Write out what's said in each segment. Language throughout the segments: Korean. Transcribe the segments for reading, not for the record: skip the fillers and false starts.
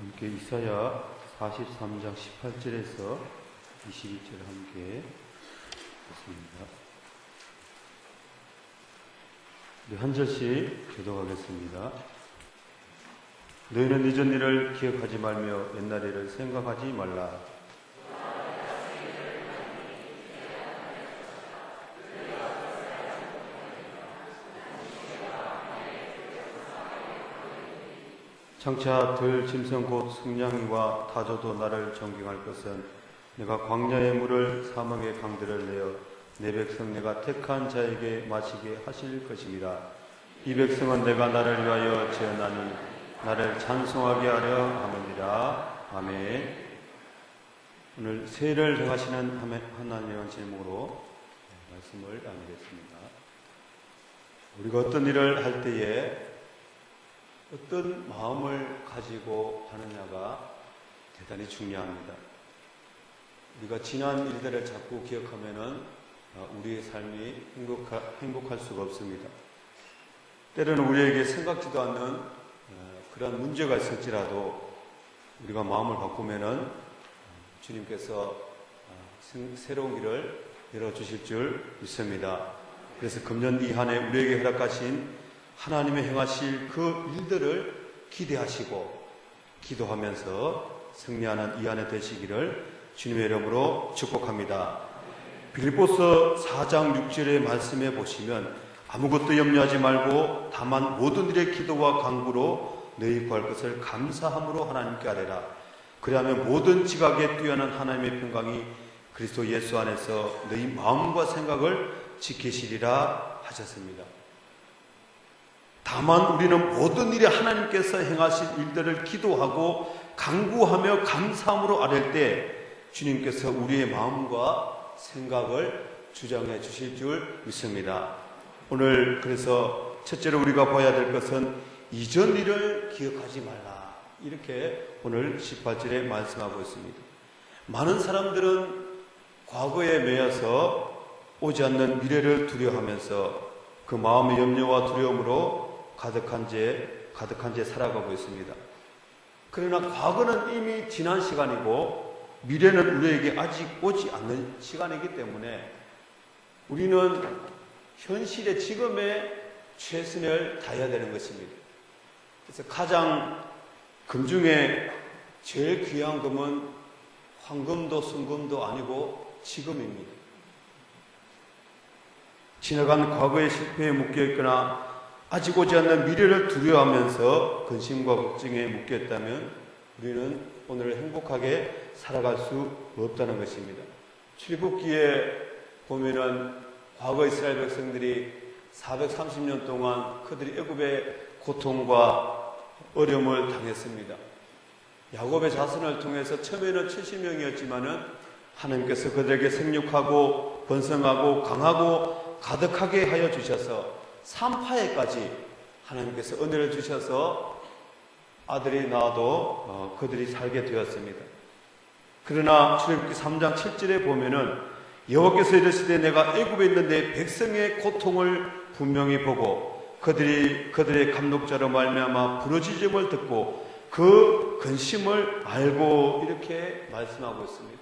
함께 이사야 43장 18절에서 22절 함께 읽겠습니다. 우리 한 절씩 교독하겠습니다. 너희는 이전 일을 기억하지 말며 옛날 일을 생각하지 말라. 장차 들 짐승 곧 승냥이와 타조도 나를 존경할 것은 내가 광야의 물을 사막의 강들을 내어 내 백성 내가 택한 자에게 마시게 하실 것입니다. 이 백성은 내가 나를 위하여 지어나니 나를 찬송하게 하려 함이니라. 아멘. 오늘 세를 행하시는 하나님의 제목으로 말씀을 나누겠습니다. 우리가 어떤 일을 할 때에 어떤 마음을 가지고 하느냐가 대단히 중요합니다. 우리가 지난 일들을 자꾸 기억하면은 우리의 삶이 행복할 수가 없습니다. 때로는 우리에게 생각지도 않는 그런 문제가 있을지라도 우리가 마음을 바꾸면은 주님께서 새로운 길을 열어주실 줄 믿습니다. 그래서 금년 이 한 해 우리에게 허락하신 하나님의 행하실 그 일들을 기대하시고 기도하면서 승리하는 이 한 해 되시기를 주님의 이름으로 축복합니다. 빌립보서 4장 6절의 말씀에 보시면 아무것도 염려하지 말고 다만 모든 일의 기도와 간구로 너희 구할 것을 감사함으로 하나님께 아뢰라. 그리하면 모든 지각에 뛰어난 하나님의 평강이 그리스도 예수 안에서 너희 마음과 생각을 지키시리라 하셨습니다. 다만 우리는 모든 일에 하나님께서 행하실 일들을 기도하고 간구하며 감사함으로 아뢰 때 주님께서 우리의 마음과 생각을 주장해 주실 줄 믿습니다. 오늘 그래서 첫째로 우리가 봐야 될 것은 이전 일을 기억하지 말라. 이렇게 오늘 18절에 말씀하고 있습니다. 많은 사람들은 과거에 매여서 오지 않는 미래를 두려워하면서 그 마음의 염려와 두려움으로 가득한 채 살아가고 있습니다. 그러나 과거는 이미 지난 시간이고 미래는 우리에게 아직 오지 않는 시간이기 때문에 우리는 현실의 지금에 최선을 다해야 되는 것입니다. 그래서 가장 금 중에 제일 귀한 금은 황금도 순금도 아니고 지금입니다. 지나간 과거의 실패에 묶여있거나 아직 오지 않는 미래를 두려워하면서 근심과 걱정에 묶여있다면 우리는 오늘 행복하게 살아갈 수 없다는 것입니다. 출애굽기에 보면은 과거 이스라엘 백성들이 430년 동안 그들이 애굽의 고통과 어려움을 당했습니다. 야곱의 자손을 통해서 처음에는 70명이었지만은 하나님께서 그들에게 생육하고 번성하고 강하고 가득하게 하여 주셔서 3파에까지 하나님께서 은혜를 주셔서 아들이 나와도 그들이 살게 되었습니다. 그러나 출애굽기 3장 7절에 보면은 여호와께서 이르시되 내가 애굽에 있는 내 백성의 고통을 분명히 보고 그들의 감독자로 말미암아 부르짖음을 듣고 그 근심을 알고 이렇게 말씀하고 있습니다.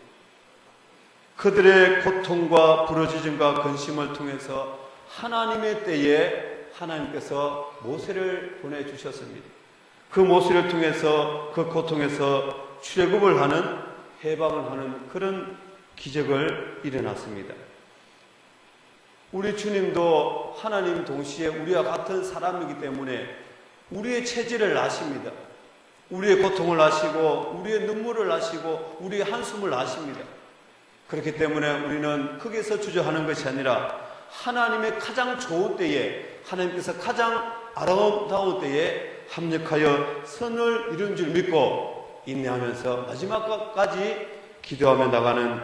그들의 고통과 부르짖음과 근심을 통해서 하나님의 때에 하나님께서 모세를 보내주셨습니다. 그 모세를 통해서 그 고통에서 출애굽을 하는 해방을 하는 그런 기적을 일어났습니다. 우리 주님도 하나님 동시에 우리와 같은 사람이기 때문에 우리의 체질을 아십니다. 우리의 고통을 아시고 우리의 눈물을 아시고 우리의 한숨을 아십니다. 그렇기 때문에 우리는 거기서 주저하는 것이 아니라 하나님의 가장 좋은 때에 하나님께서 가장 아름다운 때에 합력하여 선을 이룬 줄 믿고 인내하면서 마지막까지 기도하며 나가는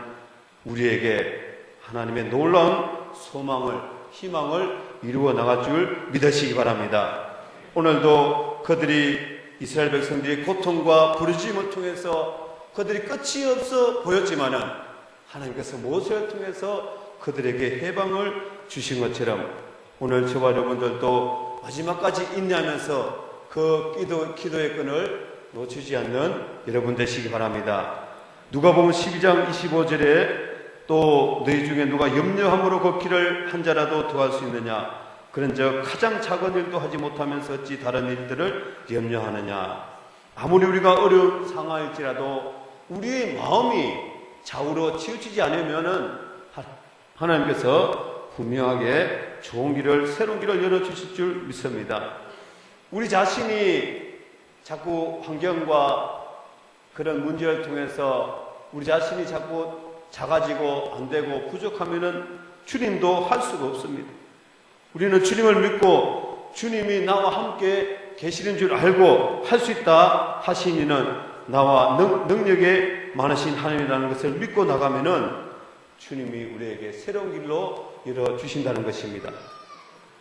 우리에게 하나님의 놀라운 소망을 희망을 이루어 나갈 줄 믿으시기 바랍니다. 오늘도 그들이 이스라엘 백성들의 고통과 부르짖음을 통해서 그들이 끝이 없어 보였지만은 하나님께서 모세를 통해서 그들에게 해방을 주신 것처럼 오늘 저와 여러분들도 마지막까지 인내하면서 그 기도의 끈을 놓치지 않는 여러분 되시기 바랍니다. 누가복음 12장 25절에 또 너희 중에 누가 염려함으로 걷기를 한 자라도 더할 수 있느냐? 그런즉 가장 작은 일도 하지 못하면서 어찌 다른 일들을 염려하느냐? 아무리 우리가 어려운 상황일지라도 우리의 마음이 좌우로 치우치지 않으면은 하나님께서 분명하게 좋은 길을, 새로운 길을 열어주실 줄 믿습니다. 우리 자신이 자꾸 환경과 그런 문제를 통해서 우리 자신이 자꾸 작아지고 안 되고 부족하면은 주님도 할 수가 없습니다. 우리는 주님을 믿고 주님이 나와 함께 계시는 줄 알고 할 수 있다 하신 이는 나와 능력에 많으신 하나님이라는 것을 믿고 나가면은 주님이 우리에게 새로운 길로 열어주신다는 것입니다.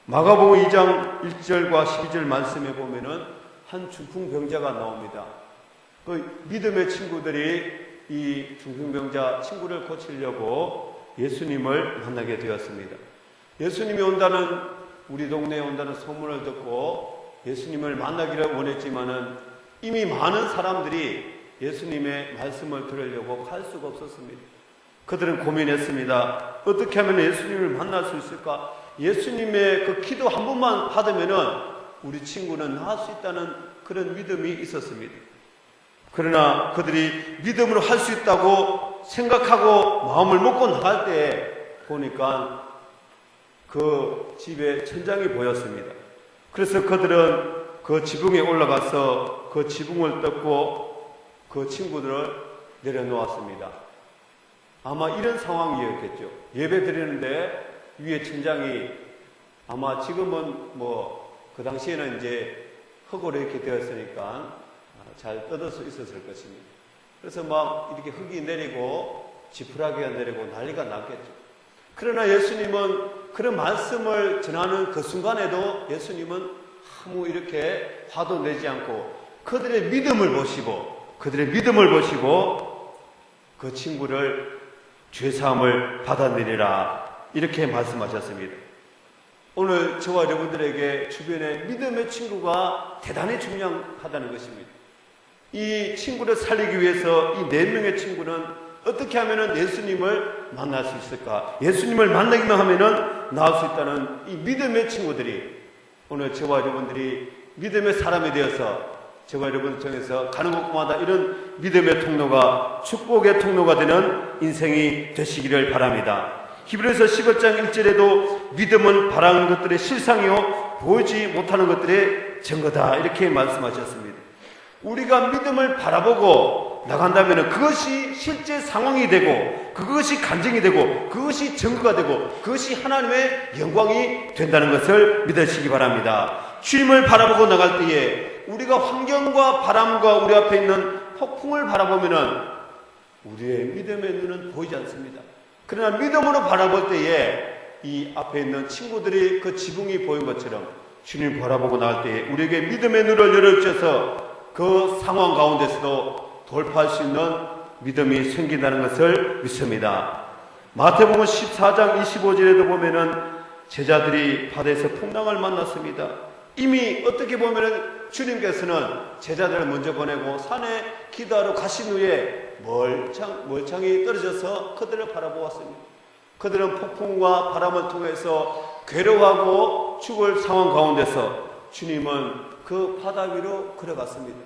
마가복음 2장 1절과 12절 말씀에 보면은 한 중풍병자가 나옵니다. 그 믿음의 친구들이 이 중풍병자 친구를 고치려고 예수님을 만나게 되었습니다. 예수님이 온다는, 우리 동네에 온다는 소문을 듣고 예수님을 만나기를 원했지만은 이미 많은 사람들이 예수님의 말씀을 들으려고 갈 수가 없었습니다. 그들은 고민했습니다. 어떻게 하면 예수님을 만날 수 있을까? 예수님의 그 기도 한 번만 받으면은 우리 친구는 나을 수 있다는 그런 믿음이 있었습니다. 그러나 그들이 믿음으로 할 수 있다고 생각하고 마음을 먹고 나갈 때 보니까 그 집에 천장이 보였습니다. 그래서 그들은 그 지붕에 올라가서 그 지붕을 뜯고 그 친구들을 내려놓았습니다. 아마 이런 상황이었겠죠. 예배 드리는데 위에 천장이 아마 지금은 뭐 그 당시에는 이제 흙으로 이렇게 되었으니까 잘 뜯을 수 있었을 것입니다. 그래서 막 이렇게 흙이 내리고 지푸라기가 내리고 난리가 났겠죠. 그러나 예수님은 그런 말씀을 전하는 그 순간에도 예수님은 아무 이렇게 화도 내지 않고 그들의 믿음을 보시고 그 친구를 죄사함을 받아내리라 이렇게 말씀하셨습니다. 오늘 저와 여러분들에게 주변에 믿음의 친구가 대단히 중요하다는 것입니다. 이 친구를 살리기 위해서 이 4명의 친구는 어떻게 하면 예수님을 만날 수 있을까? 예수님을 만나기만 하면 나을 수 있다는 이 믿음의 친구들이 오늘 저와 여러분들이 믿음의 사람이 되어서 저와 여러분 통해서 가는 곳마다 이런 믿음의 통로가 축복의 통로가 되는 인생이 되시기를 바랍니다. 히브리서 11장 1절에도 믿음은 바라는 것들의 실상이요 보이지 못하는 것들의 증거다 이렇게 말씀하셨습니다. 우리가 믿음을 바라보고 나간다면 그것이 실제 상황이 되고 그것이 간증이 되고 그것이 증거가 되고 그것이 하나님의 영광이 된다는 것을 믿으시기 바랍니다. 주님을 바라보고 나갈 때에 우리가 환경과 바람과 우리 앞에 있는 폭풍을 바라보면 우리의 믿음의 눈은 보이지 않습니다. 그러나 믿음으로 바라볼 때에 이 앞에 있는 친구들이 그 지붕이 보인 것처럼 주님을 바라보고 나갈 때에 우리에게 믿음의 눈을 열어주셔서 그 상황 가운데서도 돌파할 수 있는 믿음이 생긴다는 것을 믿습니다. 마태복음 14장 25절에도 보면은 제자들이 바다에서 풍랑을 만났습니다. 이미 어떻게 보면은 주님께서는 제자들을 먼저 보내고 산에 기도하러 가신 후에 멀창이 떨어져서 그들을 바라보았습니다. 그들은 폭풍과 바람을 통해서 괴로워하고 죽을 상황 가운데서 주님은 그 바다 위로 걸어갔습니다.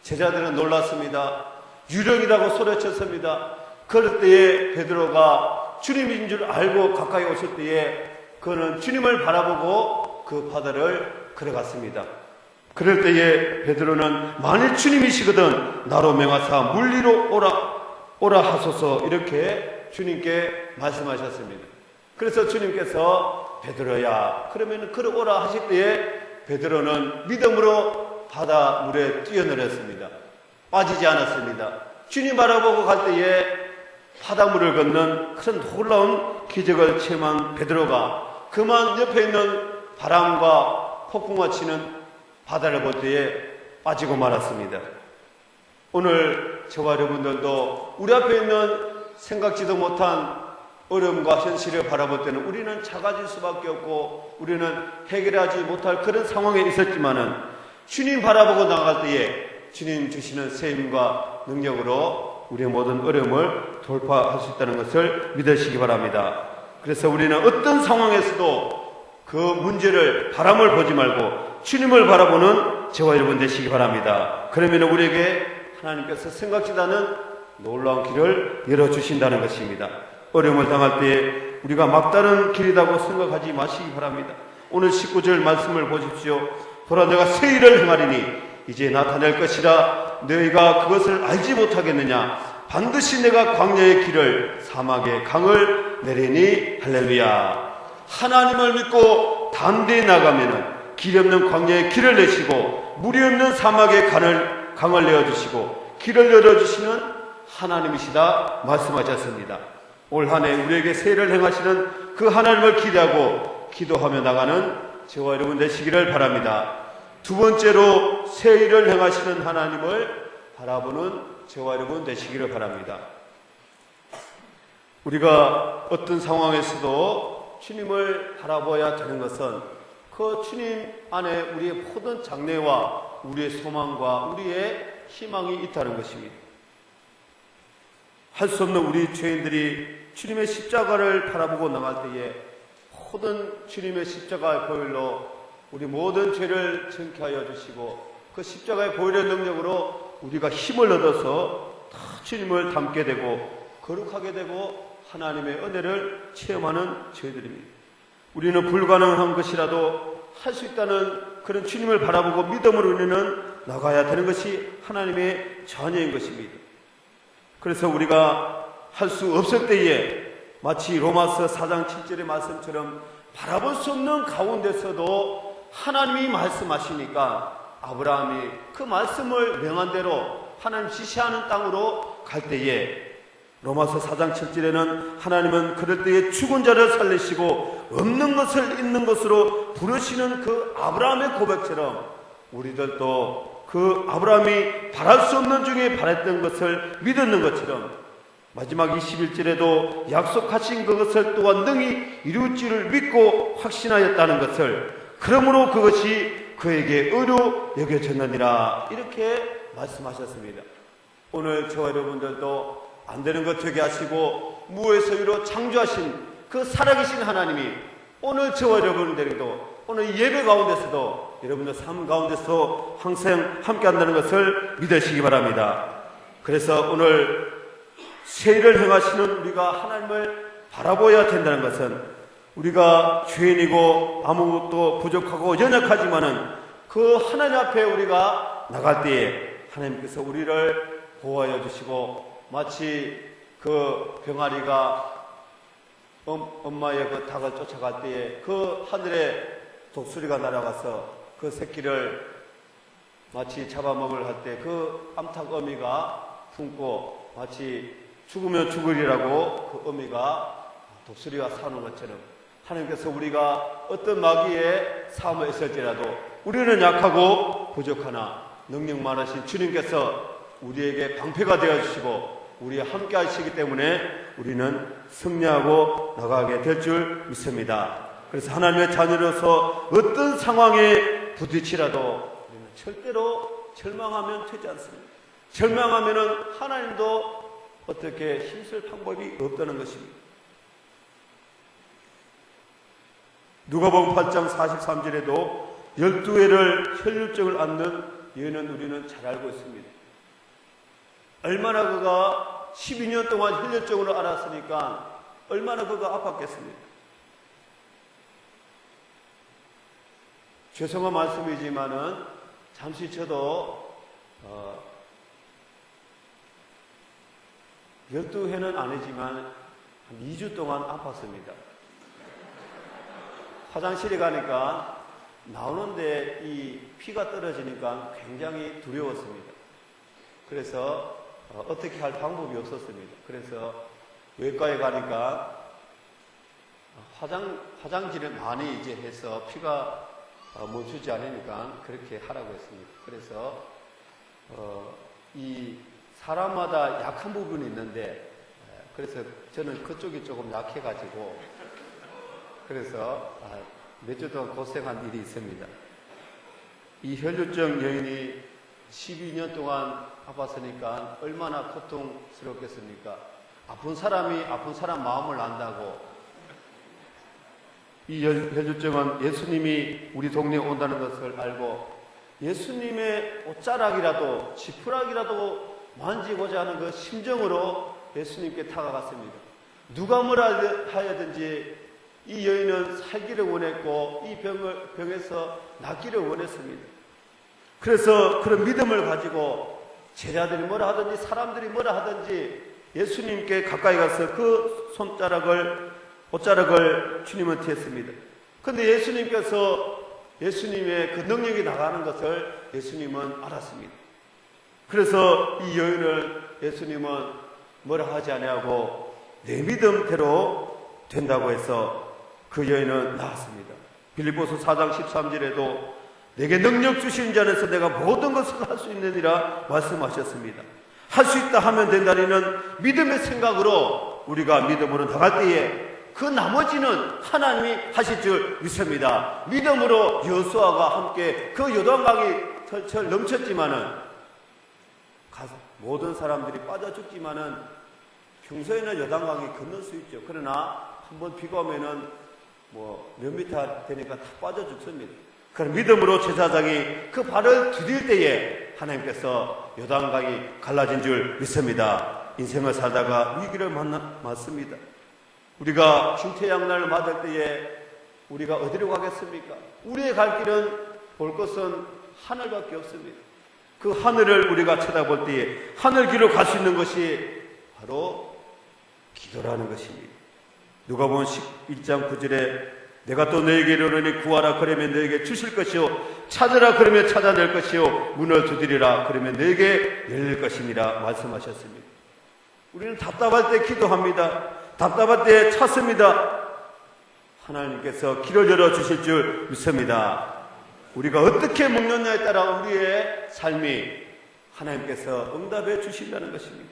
제자들은 놀랐습니다. 유령이라고 소리쳤습니다. 그럴 때에 베드로가 주님인 줄 알고 가까이 오실 때에 그는 주님을 바라보고 그 바다를 걸어갔습니다. 그럴 때에 베드로는 만일 주님이시거든 나로 명하사 물 위로 오라 하소서 이렇게 주님께 말씀하셨습니다. 그래서 주님께서 베드로야 그러면 걸어오라 하실 때에 베드로는 믿음으로 바다 물에 뛰어내렸습니다. 빠지지 않았습니다. 주님 바라보고 갈 때에 바닷물을 걷는 그런 놀라운 기적을 체험한 베드로가 그만 옆에 있는 바람과 폭풍과 치는 바다를 볼 때에 빠지고 말았습니다. 오늘 저와 여러분들도 우리 앞에 있는 생각지도 못한 어려움과 현실을 바라볼 때는 우리는 작아질 수밖에 없고 우리는 해결하지 못할 그런 상황에 있었지만은 주님 바라보고 나갈 때에 주님 주시는 세임과 능력으로 우리의 모든 어려움을 돌파할 수 있다는 것을 믿으시기 바랍니다. 그래서 우리는 어떤 상황에서도 그 문제를 바람을 보지 말고 주님을 바라보는 저와 여러분 되시기 바랍니다. 그러면 우리에게 하나님께서 생각지도 않은 놀라운 길을 열어주신다는 것입니다. 어려움을 당할 때 우리가 막다른 길이라고 생각하지 마시기 바랍니다. 오늘 19절 말씀을 보십시오. 보라 내가 새 일을 행하리니 이제 나타낼 것이라 너희가 그것을 알지 못하겠느냐. 반드시 내가 광야의 길을 사막의 강을 내리니. 할렐루야. 하나님을 믿고 담대히 나가면은 길이 없는 광야의 길을 내시고 물이 없는 사막의 강을 내어주시고 길을 열어주시는 하나님이시다 말씀하셨습니다. 올 한 해 우리에게 새 일을 행하시는 그 하나님을 기대하고 기도하며 나가는 저와 여러분 되시기를 바랍니다. 두 번째로 새 일을 행하시는 하나님을 바라보는 저와 여러분 되시기를 바랍니다. 우리가 어떤 상황에서도 주님을 바라봐야 되는 것은 그 주님 안에 우리의 모든 장래와 우리의 소망과 우리의 희망이 있다는 것입니다. 할 수 없는 우리 죄인들이 주님의 십자가를 바라보고 나갈 때에 모든 주님의 십자가의 보혈로 우리 모든 죄를 정케하여 주시고 그 십자가의 보혈의 능력으로 우리가 힘을 얻어서 다 주님을 닮게 되고 거룩하게 되고 하나님의 은혜를 체험하는 저희들입니다. 우리는 불가능한 것이라도 할 수 있다는 그런 주님을 바라보고 믿음으로 우리는 나가야 되는 것이 하나님의 자녀인 것입니다. 그래서 우리가 할 수 없을 때에 마치 로마서 4장 7절의 말씀처럼 바라볼 수 없는 가운데서도 하나님이 말씀하시니까 아브라함이 그 말씀을 명한 대로 하나님 지시하는 땅으로 갈 때에 로마서 4장 7절에는 하나님은 그럴 때에 죽은 자를 살리시고 없는 것을 있는 것으로 부르시는 그 아브라함의 고백처럼 우리들도 그 아브라함이 바랄 수 없는 중에 바랬던 것을 믿었는 것처럼 마지막 21절에도 약속하신 그것을 또한 능히 이룰 줄을 믿고 확신하였다는 것을 그러므로 그것이 그에게 의로 여겨졌느니라 이렇게 말씀하셨습니다. 오늘 저와 여러분들도 안 되는 것 되게 하시고 무에서 유로 창조하신 그 살아계신 하나님이 오늘 저와 여러분들에게도 오늘 예배 가운데서도 여러분들 삶 가운데서 항상 함께 한다는 것을 믿으시기 바랍니다. 그래서 오늘 새 일을 행하시는 우리가 하나님을 바라보아야 된다는 것은 우리가 죄인이고 아무것도 부족하고 연약하지만은 그 하나님 앞에 우리가 나갈 때에 하나님께서 우리를 보호하여 주시고 마치 그 병아리가 엄마의 그 닭을 쫓아갈 때에 그 하늘에 독수리가 날아가서 그 새끼를 마치 잡아먹을 할 때 그 암탉 어미가 품고 마치 죽으면 죽으리라고 그 어미가 독수리와 싸우는 것처럼 하나님께서 우리가 어떤 마귀의 싸움에 있을지라도 우리는 약하고 부족하나 능력 많으신 주님께서 우리에게 방패가 되어주시고 우리와 함께 하시기 때문에 우리는 승리하고 나가게 될 줄 믿습니다. 그래서 하나님의 자녀로서 어떤 상황에 부딪히라도 우리는 절대로 절망하면 되지 않습니다. 절망하면은 하나님도 어떻게 힘쓸 방법이 없다는 것입니다. 누가복음 8장 43절에도 12회를 혈류증을 앓는 여인은 우리는 잘 알고 있습니다. 얼마나 그가 12년 동안 혈류증으로 앓았으니까 얼마나 그가 아팠겠습니까? 죄송한 말씀이지만은 잠시 저도 12회는 아니지만 한 2주 동안 아팠습니다. 화장실에 가니까 나오는데 이 피가 떨어지니까 굉장히 두려웠습니다. 그래서 어떻게 할 방법이 없었습니다. 그래서 외과에 가니까 화장지를 많이 이제 해서 피가 멈추지 않으니까 그렇게 하라고 했습니다. 그래서 이 사람마다 약한 부분이 있는데 그래서 저는 그쪽이 조금 약해가지고 그래서 몇 주 동안 고생한 일이 있습니다. 이 혈류증 여인이 12년 동안 아팠으니까 얼마나 고통스럽겠습니까? 아픈 사람이 아픈 사람 마음을 안다고. 이 혈류증은 예수님이 우리 동네에 온다는 것을 알고 예수님의 옷자락이라도 지푸라기라도 만지고자 하는 그 심정으로 예수님께 다가갔습니다. 누가 뭐라 하여든지 이 여인은 살기를 원했고 이 병에서 낫기를 원했습니다. 그래서 그런 믿음을 가지고 제자들이 뭐라 하든지 사람들이 뭐라 하든지 예수님께 가까이 가서 그 옷자락을 주님한테 했습니다. 그런데 예수님께서 예수님의 그 능력이 나가는 것을 예수님은 알았습니다. 그래서 이 여인을 예수님은 뭐라 하지 아니하고 내 믿음대로 된다고 해서 그 여인은 나았습니다. 빌립보서 4장 13절에도 내게 능력 주신 자에서 내가 모든 것을 할 수 있느니라 말씀하셨습니다. 할 수 있다 하면 된다는 믿음의 생각으로 우리가 믿음으로 나갈 때에 그 나머지는 하나님이 하실 줄 믿습니다. 믿음으로 여호수아가 함께 그 요단강이 털철 넘쳤지만은 모든 사람들이 빠져 죽지만은 평소에는 요단강이 건널 수 있죠. 그러나 한번 비가 오면은 몇 미터 되니까 다 빠져 죽습니다. 그런 믿음으로 제사장이 그 발을 디딜 때에 하나님께서 요단강이 갈라진 줄 믿습니다. 인생을 살다가 위기를 맞습니다. 우리가 중태양날을 맞을 때에 우리가 어디로 가겠습니까? 우리의 갈 길은 볼 것은 하늘밖에 없습니다. 그 하늘을 우리가 쳐다볼 때에 하늘 길로 갈 수 있는 것이 바로 기도라는 것입니다. 누가복음 11장 9절에 내가 또 너에게 이르노니 구하라 그러면 너에게 주실 것이요 찾으라 그러면 찾아낼 것이요 문을 두드리라 그러면 너에게 열릴 것이니라 말씀하셨습니다. 우리는 답답할 때 기도합니다. 답답할 때 찾습니다. 하나님께서 길을 열어주실 줄 믿습니다. 우리가 어떻게 먹느냐에 따라 우리의 삶이 하나님께서 응답해 주신다는 것입니다.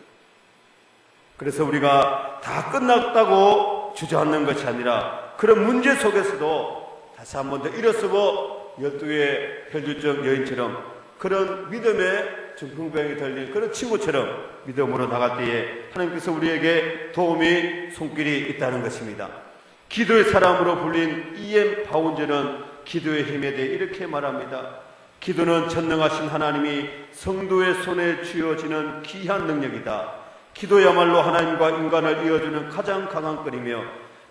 그래서 우리가 다 끝났다고 주저앉는 것이 아니라 그런 문제 속에서도 다시 한 번 더 일어서고 12의 혈류증 여인처럼 그런 믿음의 중풍병이 들린 그런 친구처럼 믿음으로 나갈 때에 하나님께서 우리에게 도움이 손길이 있다는 것입니다. 기도의 사람으로 불린 E.M. 바운저는 기도의 힘에 대해 이렇게 말합니다. 기도는 전능하신 하나님이 성도의 손에 쥐어지는 귀한 능력이다. 기도야말로 하나님과 인간을 이어주는 가장 강한 끈이며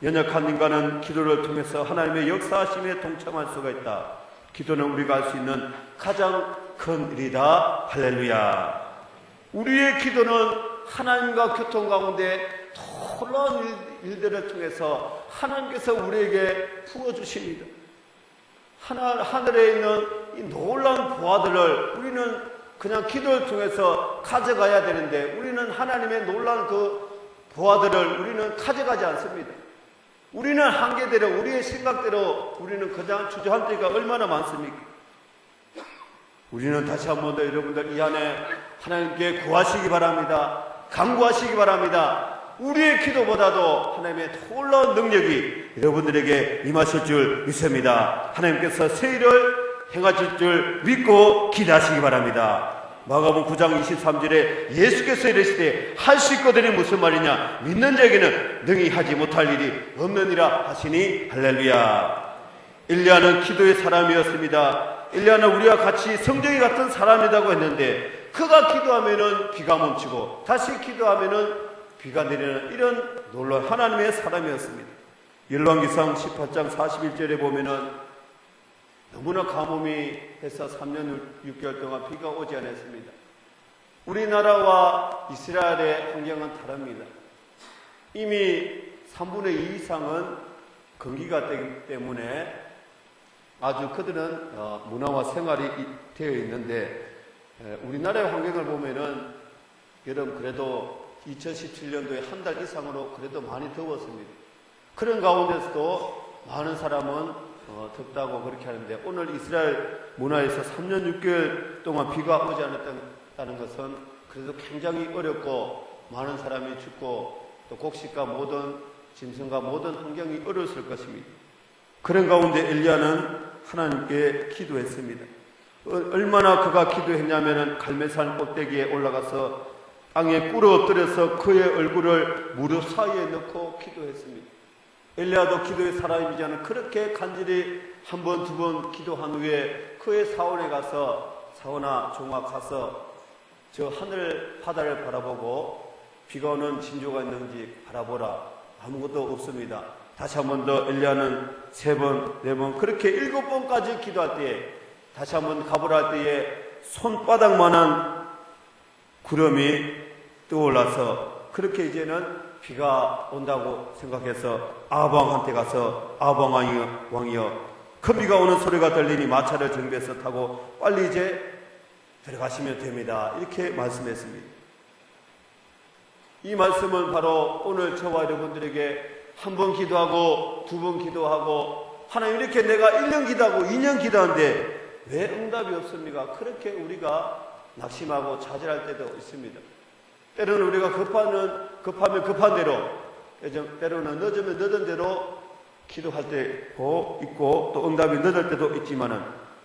연약한 인간은 기도를 통해서 하나님의 역사하심에 동참할 수가 있다. 기도는 우리가 할 수 있는 가장 큰 일이다. 할렐루야. 우리의 기도는 하나님과 교통 가운데 놀라운 일들을 통해서 하나님께서 우리에게 부어주십니다. 하늘에 있는 이 놀라운 보화들을 우리는 그냥 기도를 통해서 가져가야 되는데 우리는 하나님의 놀라운 그 보화들을 우리는 가져가지 않습니다. 우리는 한계대로 우리의 생각대로 우리는 그냥 주저할 때가 얼마나 많습니까? 우리는 다시 한 번 더 여러분들 이 안에 하나님께 구하시기 바랍니다. 간구하시기 바랍니다. 우리의 기도보다도 하나님의 놀라운 능력이 여러분들에게 임하실 줄 믿습니다. 하나님께서 새 일을 행하실 줄 믿고 기대하시기 바랍니다. 마가복음 9장 23절에 예수께서 이르시되 할 수 있거든이 무슨 말이냐? 믿는 자에게는 능히 하지 못할 일이 없느니라 하시니 할렐루야. 엘리야는 기도의 사람이었습니다. 엘리야는 우리와 같이 성정이 같은 사람이라고 했는데 그가 기도하면은 비가 멈추고 다시 기도하면은 비가 내리는 이런 놀라운 하나님의 사람이었습니다. 열왕기상 18장 41절에 보면은 너무나 가뭄이 해서 3년 6개월 동안 비가 오지 않았습니다. 우리나라와 이스라엘의 환경은 다릅니다. 이미 3분의 2 이상은 건기가 되기 때문에 아주 그들은 문화와 생활이 되어 있는데 우리나라의 환경을 보면은 여러분 그래도 2017년도에 한 달 이상으로 그래도 많이 더웠습니다. 그런 가운데서도 많은 사람은 덥다고 그렇게 하는데 오늘 이스라엘 문화에서 3년 6개월 동안 비가 오지 않았다는 것은 그래도 굉장히 어렵고 많은 사람이 죽고 또 곡식과 모든 짐승과 모든 환경이 어려웠을 것입니다. 그런 가운데 엘리야는 하나님께 기도했습니다. 얼마나 그가 기도했냐면은 갈멜산 꼭대기에 올라가서 땅에 꿇어 엎드려서 그의 얼굴을 무릎 사이에 넣고 기도했습니다. 엘리야도 기도의 사람이잖아요. 그렇게 간절히 한 번, 두 번 기도한 후에 그의 사원에 가서 사원아 종아 가서 저 하늘 바다를 바라보고 비가 오는 징조가 있는지 바라보라. 아무것도 없습니다. 다시 한 번 더 엘리야는 3번, 4번 그렇게 7번까지 기도할 때에 다시 한 번 가보라 할 때에 손바닥만한 구름이 떠올라서 그렇게 이제는 비가 온다고 생각해서 아방 왕한테 가서 아방 왕이여 그 비가 오는 소리가 들리니 마차를 정비해서 타고 빨리 이제 들어가시면 됩니다. 이렇게 말씀했습니다. 이 말씀은 바로 오늘 저와 여러분들에게 한 번 기도하고 2번 기도하고 하나님 이렇게 내가 1년 기도하고 2년 기도하는데 왜 응답이 없습니까? 그렇게 우리가 낙심하고 좌절할 때도 있습니다. 때로는 우리가 급하면 급한 대로, 때로는 늦으면 늦은 대로 기도할 때도 있고 또 응답이 늦을 때도 있지만은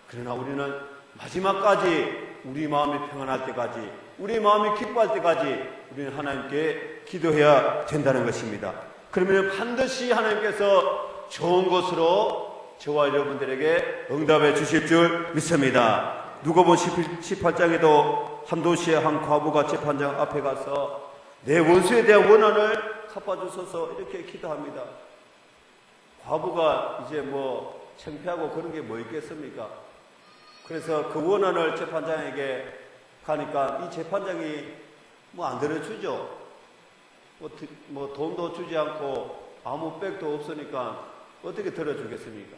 그러나 우리는 마지막까지 우리 마음이 평안할 때까지 우리 마음이 기뻐할 때까지 우리는 하나님께 기도해야 된다는 것입니다. 그러면 반드시 하나님께서 좋은 것으로 저와 여러분들에게 응답해 주실 줄 믿습니다. 누가복음 18장에도 한 도시의 한 과부가 재판장 앞에 가서 내 원수에 대한 원한을 갚아주소서 이렇게 기도합니다. 과부가 이제 뭐 창피하고 그런 게 뭐 있겠습니까? 그래서 그 원한을 재판장에게 가니까 이 재판장이 뭐 안 들어주죠. 뭐 돈도 주지 않고 아무 백도 없으니까 어떻게 들어주겠습니까?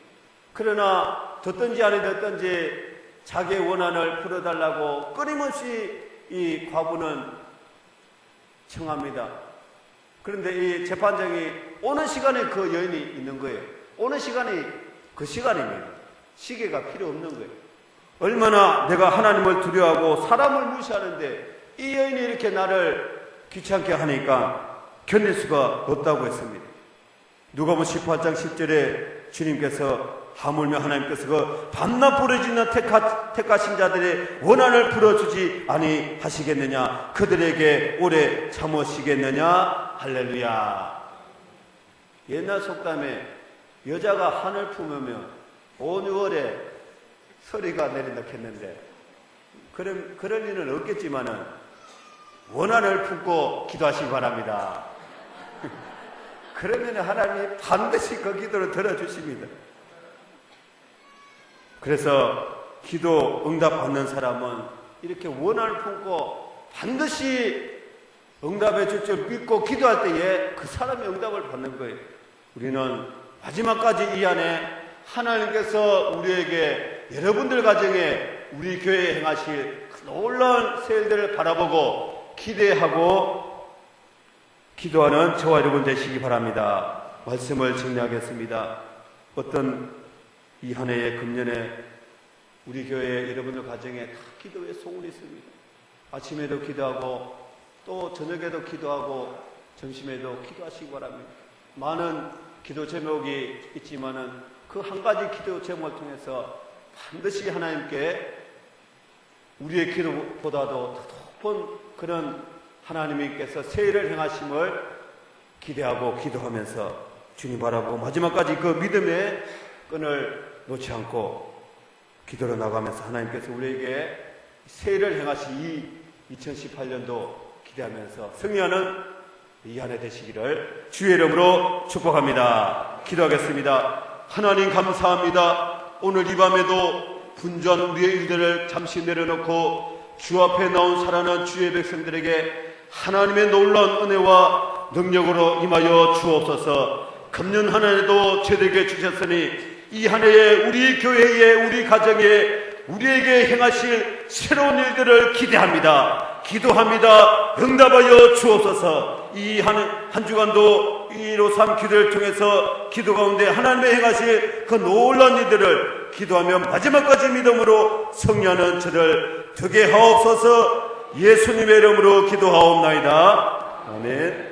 그러나 듣든지 아니 듣든지 자기의 원한을 풀어달라고 끊임없이 이 과부는 청합니다. 그런데 이 재판장이 오는 시간에 그 여인이 있는 거예요. 오는 시간이 그 시간입니다. 시계가 필요 없는 거예요. 얼마나 내가 하나님을 두려워하고 사람을 무시하는데 이 여인이 이렇게 나를 귀찮게 하니까 견딜 수가 없다고 했습니다. 누가복음 18장 10절에 주님께서 하물며 하나님께서 그 밤낮 부르짖는 택하신 자들의 원한을 풀어주지 아니하시겠느냐, 그들에게 오래 참으시겠느냐. 할렐루야. 옛날 속담에 여자가 한을 품으면 온 6월에 서리가 내린다 했는데 그럴 일은 없겠지만은 원한을 품고 기도하시기 바랍니다. 그러면 하나님이 반드시 그 기도를 들어주십니다. 그래서 기도 응답 받는 사람은 이렇게 원한을 품고 반드시 응답해 줄 줄 믿고 기도할 때에 그 사람이 응답을 받는 거예요. 우리는 마지막까지 이 안에 하나님께서 우리에게 여러분들 가정에 우리 교회에 행하실 그 놀라운 새 일들을 바라보고 기대하고 기도하는 저와 여러분 되시기 바랍니다. 말씀을 정리하겠습니다. 어떤 이 한 해의 금년에 우리 교회 여러분들 가정에 다 기도의 소원이 있습니다. 아침에도 기도하고 또 저녁에도 기도하고 점심에도 기도하시기 바랍니다. 많은 기도 제목이 있지만은 그 한 가지 기도 제목을 통해서 반드시 하나님께 우리의 기도보다도 더 높은 그런 하나님께서 새 일을 행하심을 기대하고 기도하면서 주님 바라보고 마지막까지 그 믿음의 끈을 놓지 않고 기도로 나가면서 하나님께서 우리에게 새 일을 행하시 이 2018년도 기대하면서 승리하는 이 한 해 되시기를 주의 이름으로 축복합니다. 기도하겠습니다. 하나님 감사합니다. 오늘 이 밤에도 분주한 우리의 일들을 잠시 내려놓고 주 앞에 나온 사랑하는 주의 백성들에게 하나님의 놀라운 은혜와 능력으로 임하여 주옵소서. 금년 한 해도 저에게 주셨으니 이 한 해에 우리 교회에 우리 가정에 우리에게 행하실 새로운 일들을 기대합니다. 기도합니다. 응답하여 주옵소서. 이 한 주간도 153 기도를 통해서 기도 가운데 하나님의 행하실 그 놀라운 일들을 기도하며 마지막까지 믿음으로 승리하는 저를 되게 하옵소서. 예수님의 이름으로 기도하옵나이다. 아멘.